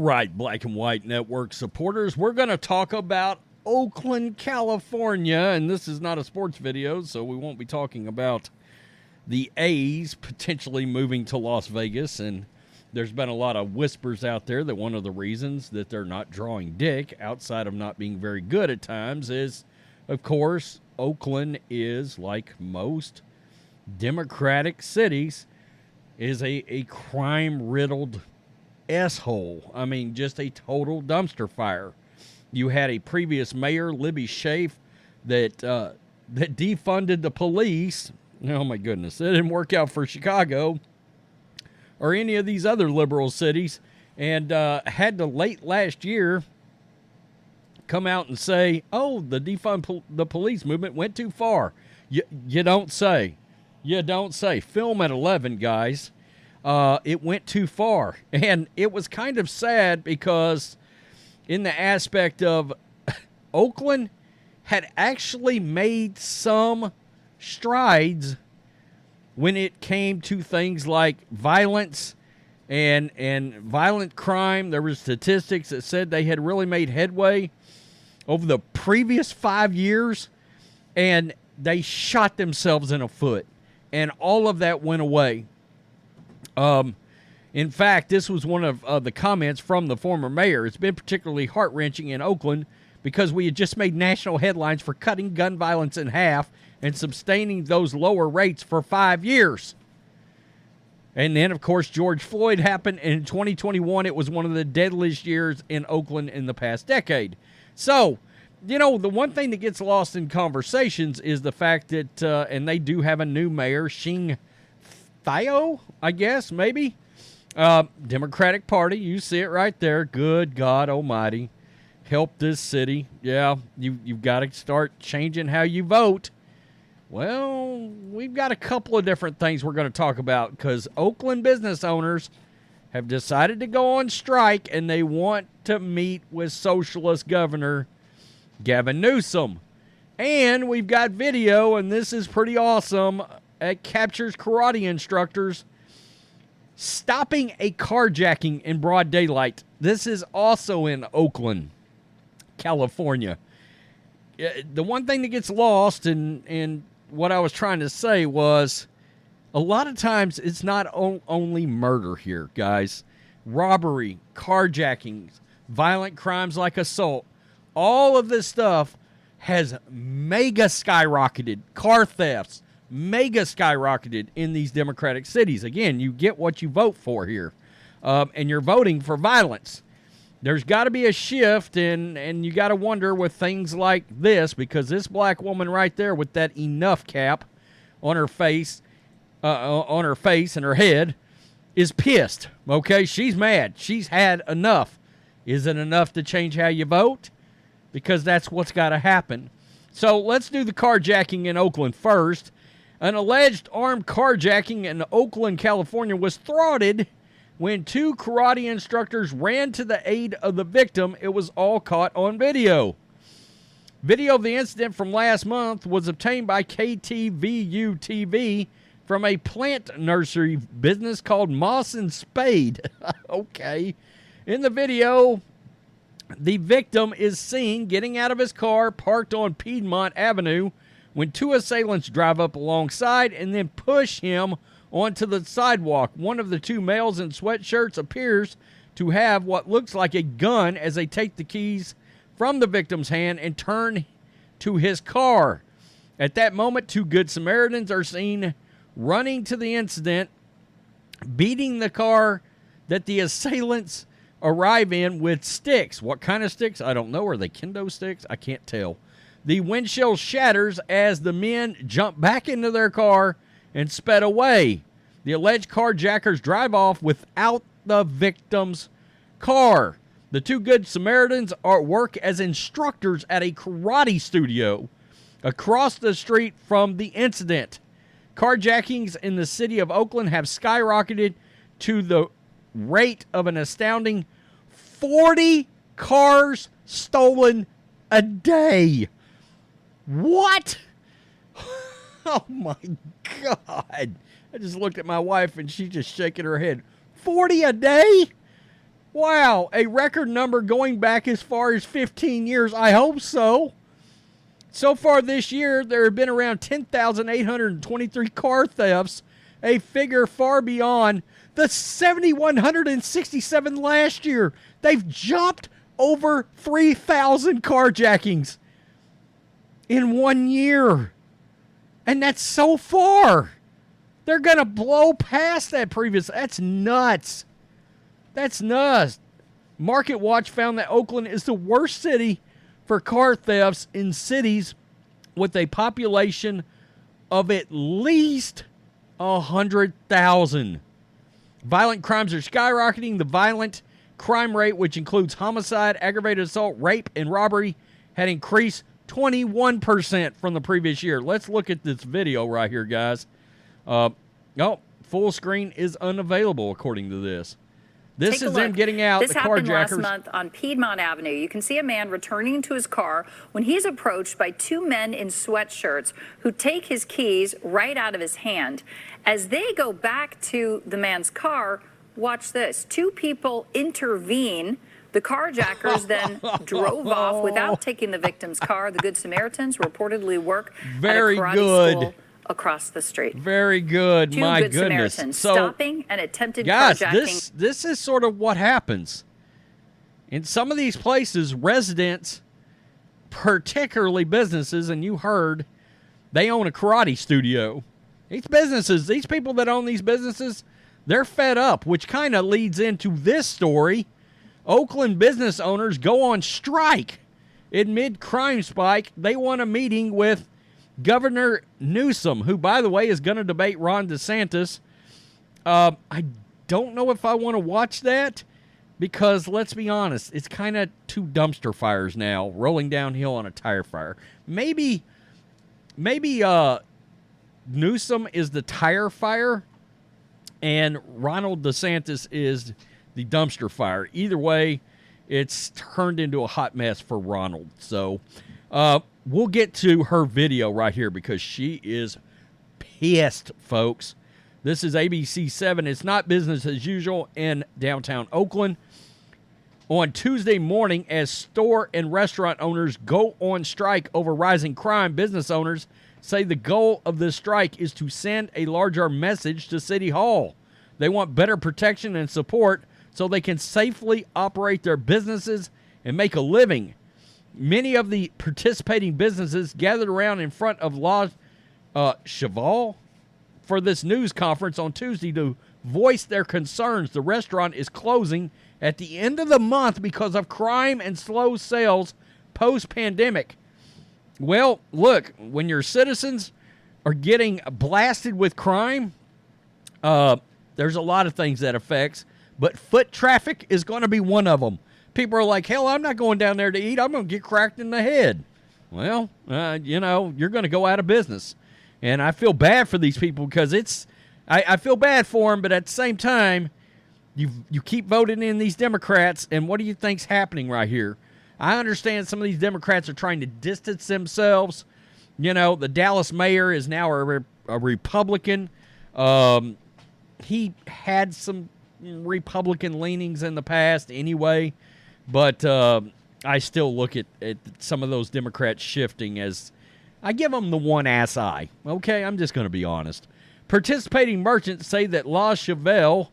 right, Black and White Network supporters, we're going to talk about Oakland, California, and this is not a sports video, so we won't be talking about the A's potentially moving to Las Vegas, and there's been a lot of whispers out there that one of the reasons that they're not drawing dick, outside of not being very good at times, is, of course, Oakland is, like most Democratic cities, is a crime-riddled S-hole. I mean, just a total dumpster fire. You had a previous mayor, Libby Schaaf, that defunded the police. Oh, my goodness. It didn't work out for Chicago or any of these other liberal cities, and had to late last year come out and say, oh, the defund the police movement went too far. You don't say. You don't say. Film at 11, guys. It went too far. And it was kind of sad because in the aspect of Oakland had actually made some strides when it came to things like violence and violent crime. There were statistics that said they had really made headway over the previous 5 years, and they shot themselves in the foot, and all of that went away. In fact, this was one of the comments from the former mayor. It's been particularly heart-wrenching in Oakland because we had just made national headlines for cutting gun violence in half and sustaining those lower rates for 5 years. And then, of course, George Floyd happened, and in 2021, it was one of the deadliest years in Oakland in the past decade. So, you know, the one thing that gets lost in conversations is the fact that, and they do have a new mayor, Shing Theo, I guess, maybe. Democratic Party, you see it right there. Good God almighty. Help this city. Yeah, you've got to start changing how you vote. Well, we've got a couple of different things we're going to talk about because Oakland business owners have decided to go on strike, and they want to meet with Socialist Governor Gavin Newsom. And we've got video, and this is pretty awesome. It captures karate instructors stopping a carjacking in broad daylight. This is also in Oakland, California. The one thing that gets lost in what I was trying to say was a lot of times it's not only murder here, guys. Robbery, carjackings, violent crimes like assault, all of this stuff has mega skyrocketed. Car thefts, mega skyrocketed in these Democratic cities. Again, you get what you vote for here, and you're voting for violence. There's got to be a shift, and you got to wonder with things like this, because this black woman right there with that enough cap on her face and her head is pissed. Okay, she's mad. She's had enough. Is it enough to change how you vote? Because that's what's got to happen. So let's do the carjacking in Oakland first. An alleged armed carjacking in Oakland, California was thwarted when two karate instructors ran to the aid of the victim. It was all caught on video. Video of the incident from last month was obtained by KTVU TV from a plant nursery business called Moss and Spade. Okay. In the video, the victim is seen getting out of his car parked on Piedmont Avenue when two assailants drive up alongside and then push him onto the sidewalk. One of the two males in sweatshirts appears to have what looks like a gun as they take the keys from the victim's hand and turn to his car. At that moment, two Good Samaritans are seen running to the incident, beating the car that the assailants arrive in with sticks. What kind of sticks? I don't know. Are they kendo sticks? I can't tell. The windshield shatters as the men jump back into their car and sped away. The alleged carjackers drive off without the victim's car. The two Good Samaritans work as instructors at a karate studio across the street from the incident. Carjackings in the city of Oakland have skyrocketed to the rate of an astounding 40 cars stolen a day. What? Oh my God. I just looked at my wife and she's just shaking her head. 40 a day? Wow, a record number going back as far as 15 years. I hope so. So far this year, there have been around 10,823 car thefts, a figure far beyond the 7,167 last year. They've jumped over 3,000 carjackings in 1 year. And that's so far. They're going to blow past that previous. That's nuts. That's nuts. Market Watch found that Oakland is the worst city for car thefts in cities with a population of at least 100,000. Violent crimes are skyrocketing. The violent crime rate, which includes homicide, aggravated assault, rape, and robbery, had increased 21% from the previous year. Let's look at this video right here, guys. No, full screen is unavailable according to this. This is them getting out the carjackers. This happened last month on Piedmont Avenue. You can see a man returning to his car when he's approached by two men in sweatshirts who take his keys right out of his hand. As they go back to the man's car, watch this. Two people intervene. The carjackers then drove off without taking the victim's car. The Good Samaritans reportedly work at a karate school across the street. Very good. Two My Good goodness. Samaritans So, stopping and attempted guys, carjacking. this is sort of what happens. In some of these places, residents, particularly businesses, and you heard, they own a karate studio. These businesses, these people that own these businesses, they're fed up, which kind of leads into this story. Oakland business owners go on strike amid crime spike. They want a meeting with Governor Newsom, who, by the way, is going to debate Ron DeSantis. I don't know if I want to watch that because, let's be honest, it's kind of two dumpster fires now, rolling downhill on a tire fire. Maybe Newsom is the tire fire and Ronald DeSantis is the dumpster fire. Either way, it's turned into a hot mess for Ronald. So, we'll get to her video right here because she is pissed, folks. This is ABC 7. It's not business as usual in downtown Oakland. On Tuesday morning, as store and restaurant owners go on strike over rising crime, business owners say the goal of this strike is to send a larger message to City Hall. They want better protection and support so they can safely operate their businesses and make a living. Many of the participating businesses gathered around in front of La Cheval for this news conference on Tuesday to voice their concerns. The restaurant is closing at the end of the month because of crime and slow sales post-pandemic. Well, look, when your citizens are getting blasted with crime, there's a lot of things that affects, but foot traffic is going to be one of them. People are like, hell, I'm not going down there to eat. I'm going to get cracked in the head. Well, you're going to go out of business. And I feel bad for these people because I feel bad for them, but at the same time, you keep voting in these Democrats, and what do you think's happening right here? I understand some of these Democrats are trying to distance themselves. You know, the Dallas mayor is now a Republican. He had some Republican leanings in the past anyway. But I still look at some of those Democrats shifting as I give them the one ass eye. Okay, I'm just going to be honest. Participating merchants say that La Chevelle,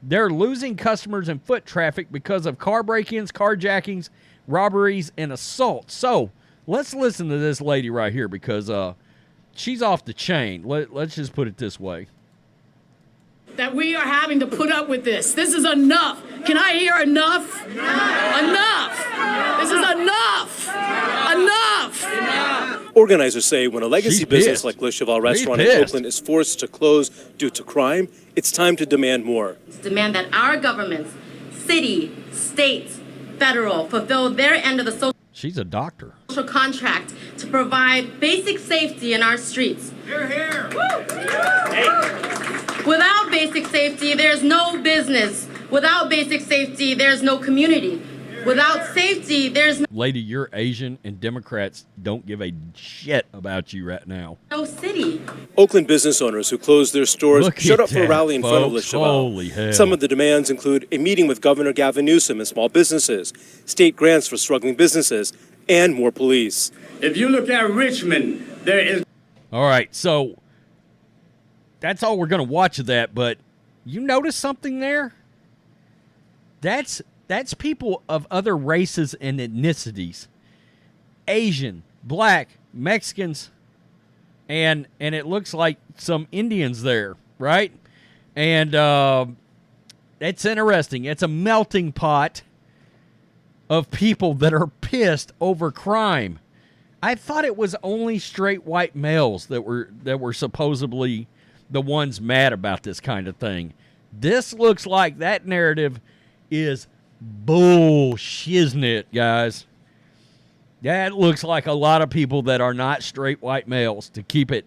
they're losing customers and foot traffic because of car break-ins, carjackings, robberies, and assaults. So let's listen to this lady right here because she's off the chain. Let's just put it this way. That we are having to put up with this. This is enough. Can I hear enough? Enough. This is enough. Enough. Organizers say when a legacy business like Le Cheval Restaurant in Oakland is forced to close due to crime, it's time to demand more. Demand that our governments, city, states, federal, fulfill their end of the social She's a doctor. Contract to provide basic safety in our streets. You're here. Without basic safety, there's no business. Without basic safety, there's no community. Without safety, there's Lady, you're Asian, and Democrats don't give a shit about you right now. no city. Oakland business owners who closed their stores Look showed at up for a that, rally in front of Le folks. Cheval. Holy hell. Some of the demands include a meeting with Governor Gavin Newsom and small businesses, state grants for struggling businesses, and more police. If you look at Richmond, there is... All right, so that's all we're going to watch of that, but you notice something there? That's people of other races and ethnicities. Asian, black, Mexicans, and it looks like some Indians there, right? And it's interesting. It's a melting pot of people that are pissed over crime. I thought it was only straight white males that were supposedly the ones mad about this kind of thing. This looks like that narrative is bullshiznit, guys. That looks like a lot of people that are not straight white males, to keep it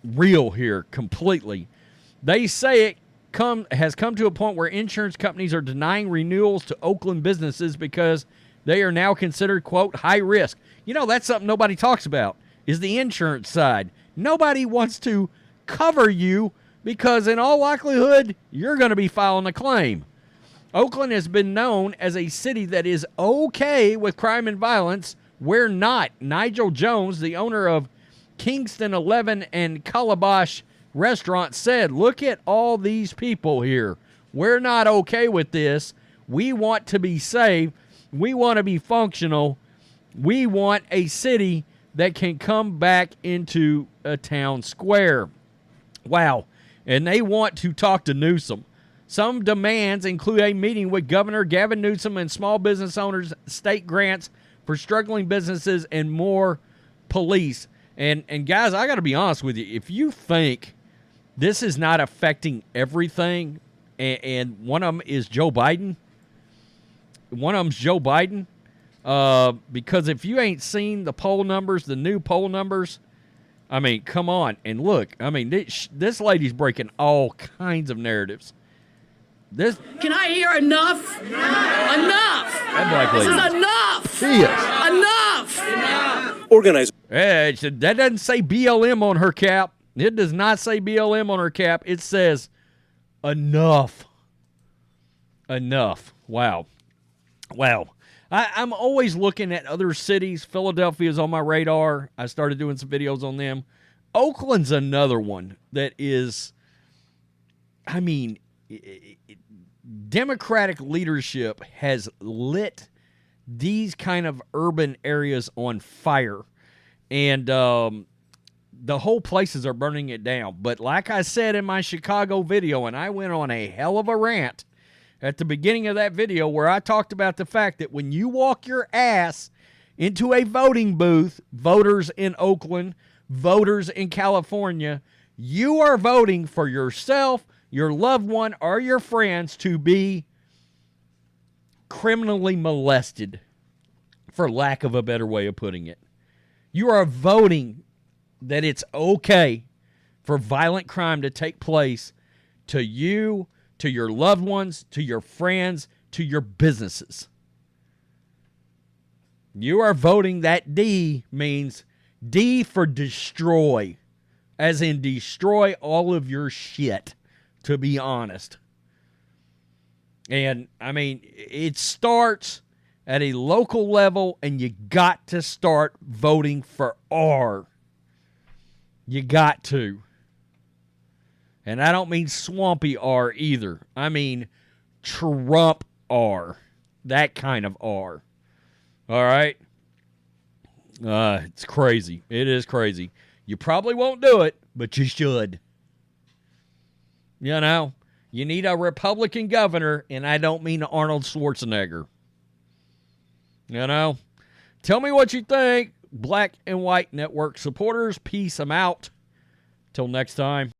real here completely. They say it has come to a point where insurance companies are denying renewals to Oakland businesses because they are now considered, quote, high risk. You know, that's something nobody talks about, is the insurance side. Nobody wants to cover you because in all likelihood, you're going to be filing a claim. Oakland has been known as a city that is okay with crime and violence. We're not. Nigel Jones, the owner of Kingston 11 and Calabash Restaurant, said, look at all these people here. We're not okay with this. We want to be safe. We want to be functional. We want a city that can come back into a town square. Wow. And they want to talk to Newsom. Some demands include a meeting with Governor Gavin Newsom and small business owners, state grants for struggling businesses, and more police. And guys, I got to be honest with you. If you think this is not affecting everything, and one of them is Joe Biden, because if you ain't seen the poll numbers, the new poll numbers, I mean, come on and look. I mean, this lady's breaking all kinds of narratives. Can I hear enough? Enough! That black lady. This is enough! She is. Enough! Organized. That doesn't say BLM on her cap. It does not say BLM on her cap. It says enough. Enough. Wow. I'm always looking at other cities. Philadelphia's on my radar. I started doing some videos on them. Oakland's another one that is, I mean, Democratic leadership has lit these kind of urban areas on fire. And the whole places are burning it down. But like I said in my Chicago video, and I went on a hell of a rant at the beginning of that video where I talked about the fact that when you walk your ass into a voting booth, voters in Oakland, voters in California, you are voting for yourself, your loved one, or your friends to be criminally molested, for lack of a better way of putting it. You are voting that it's okay for violent crime to take place to you, to your loved ones, to your friends, to your businesses. You are voting that D means D for destroy, as in destroy all of your shit, to be honest. And, I mean, it starts at a local level, and you got to start voting for R. You got to. And I don't mean swampy R either. I mean Trump R. That kind of R. All right? It's crazy. It is crazy. You probably won't do it, but you should. You know, you need a Republican governor, and I don't mean Arnold Schwarzenegger. You know? Tell me what you think. Black and White Network supporters, peace. I'm out. Till next time.